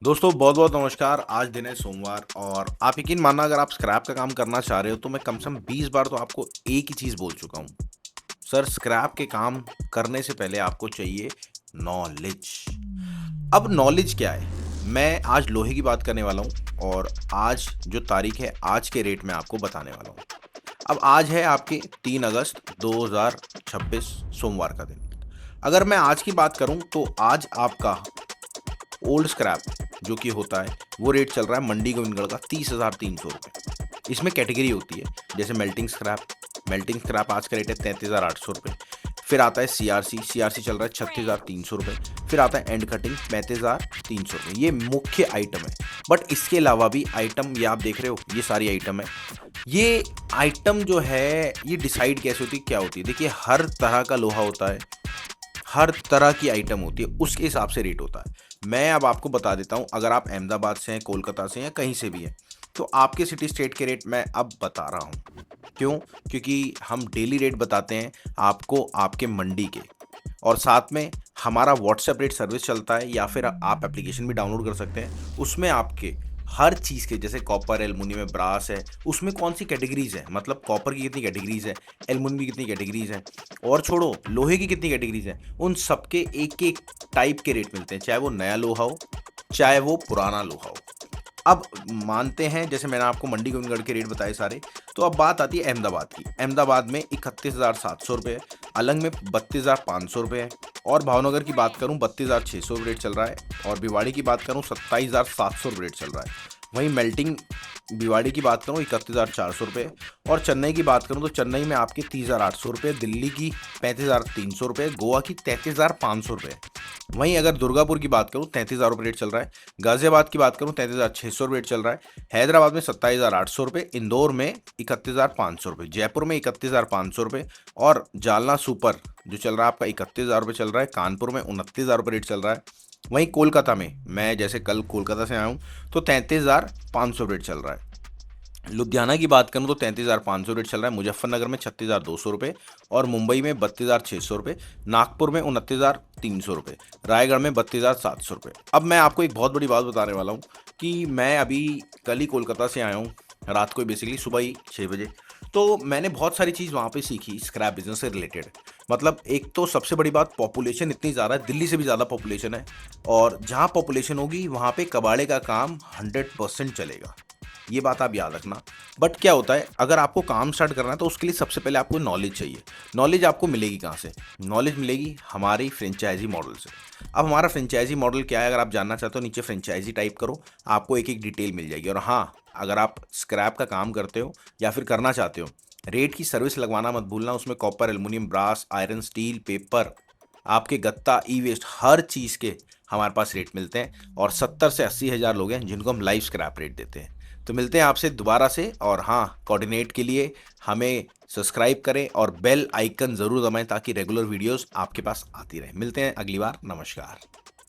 दोस्तों बहुत बहुत नमस्कार। आज दिन है सोमवार और आप यकीन मानना, अगर आप स्क्रैप का काम करना चाह रहे हो तो मैं कम से कम 20 बार तो आपको एक ही चीज़ बोल चुका हूँ। सर, स्क्रैप के काम करने से पहले आपको चाहिए नॉलेज। अब नॉलेज क्या है? मैं आज लोहे की बात करने वाला हूँ और आज जो तारीख है, आज के रेट में आपको बताने वाला हूँ। अब आज है आपके 3 अगस्त 2026 सोमवार का दिन। अगर मैं आज की बात करूं तो आज आपका ओल्ड स्क्रैप जो कि होता है, वो रेट चल रहा है मंडी गोविंदगढ़ का 30,300 रुपये। इसमें कैटेगरी होती है, जैसे मेल्टिंग स्क्रैप आज का रेट है 33,800 रुपये। फिर आता है सीआरसी चल रहा है 36,300 रुपये। फिर आता है एंड कटिंग 35,300 रुपये। ये मुख्य आइटम है। बट इसके अलावा भी आइटम, ये आप देख रहे हो, ये सारी आइटम है। ये आइटम जो है, ये डिसाइड कैसे होती है, क्या होती है? देखिए, हर तरह का लोहा होता है, हर तरह की आइटम होती है, उसके हिसाब से रेट होता है। मैं अब आपको बता देता हूँ, अगर आप अहमदाबाद से हैं, कोलकाता से हैं या कहीं से भी हैं, तो आपके सिटी स्टेट के रेट मैं अब बता रहा हूँ। क्यों? क्योंकि हम डेली रेट बताते हैं आपको आपके मंडी के, और साथ में हमारा व्हाट्सएप रेट सर्विस चलता है, या फिर आप एप्लीकेशन भी डाउनलोड कर सकते हैं। उसमें आपके हर चीज़ के, जैसे कॉपर, एल्युमिनियम है, ब्रास है, उसमें कौन सी कैटेगरीज है, मतलब कॉपर की कितनी कैटेगरीज है, एल्युमिनियम की कितनी कैटेगरीज है, और छोड़ो लोहे की कितनी कैटेगरीज है, उन सबके एक एक टाइप के रेट मिलते हैं, चाहे वो नया लोहा हो, चाहे वो पुराना लोहा हो। अब मानते हैं, जैसे मैंने आपको मंडी गोविंदगढ़ के रेट बताए सारे, तो अब बात आती है अहमदाबाद की। अहमदाबाद में 31,700 रुपये, अलंग में 32,500 रुपये है, और भावनगर की बात करूं 32,600 रेट चल रहा है, और भिवाड़ी की बात करूं 27,700 रेट चल रहा है। वहीं मेल्टिंग भिवाड़ी की बात करूं 31,400 रुपये, और चेन्नई की बात करूं तो चेन्नई में आपके 30,800 रुपये, दिल्ली की 35,300 रुपये, गोवा की 33,500 रुपये। वहीं अगर दुर्गापुर की बात करूं 33,000 रुपये रेट चल रहा है, गाजियाबाद की बात करूं 33,600 रेट चल रहा है, हैदराबाद में 27,800 रुपये, इंदौर में 31,500 रुपये, जयपुर में 31,500 रुपये, और जालना सुपर जो चल रहा है आपका 31,000 रुपये चल रहा है, कानपुर में 29,000 रुपये रेट चल रहा है। वहीं कोलकाता में, मैं जैसे कल कोलकाता से आया हूँ, तो 33,500 रेट चल रहा है। लुधियाना की बात करूँ तो 33,500 रेट चल रहा है, मुजफ्फरनगर में 36,200 रुपये, और मुंबई में 32,600 रुपये, नागपुर में 29,300 रुपये, रायगढ़ में 32,700 रुपये। अब मैं आपको एक बहुत बड़ी बात बताने वाला हूँ कि मैं अभी कल ही कोलकाता से आया हूँ, रात को, बेसिकली सुबह ही 6 बजे। तो मैंने बहुत सारी चीज़ वहाँ पे सीखी स्क्रैप बिजनेस से रिलेटेड। मतलब एक तो सबसे बड़ी बात, पॉपुलेशन इतनी ज़्यादा है, दिल्ली से भी ज़्यादा पॉपुलेशन है, और जहाँ पॉपुलेशन होगी वहाँ पे कबाड़े का काम 100% चलेगा। ये बात आप याद रखना। बट क्या होता है, अगर आपको काम स्टार्ट करना है तो उसके लिए सबसे पहले आपको नॉलेज चाहिए। नॉलेज आपको मिलेगी कहाँ से? नॉलेज मिलेगी हमारी फ्रेंचाइजी मॉडल से। अब हमारा फ्रेंचाइजी मॉडल क्या है, अगर आप जानना चाहते हो, नीचे फ्रेंचाइजी टाइप करो, आपको एक एक डिटेल मिल जाएगी। और हाँ, अगर आप स्क्रैप का काम करते हो या फिर करना चाहते हो, रेट की सर्विस लगवाना मत भूलना। उसमें copper, aluminium, brass, iron, steel, paper, आपके गत्ता, ई वेस्ट, हर चीज़ के हमारे पास रेट मिलते हैं, और 70 से 80 हज़ार लोग हैं जिनको हम लाइव स्क्रैप रेट देते हैं। तो मिलते हैं आपसे दोबारा से, और हाँ, कोऑर्डिनेट के लिए हमें सब्सक्राइब करें और बेल आइकन ज़रूर दबाएं ताकि रेगुलर वीडियोस आपके पास आती रहे। मिलते हैं अगली बार। नमस्कार।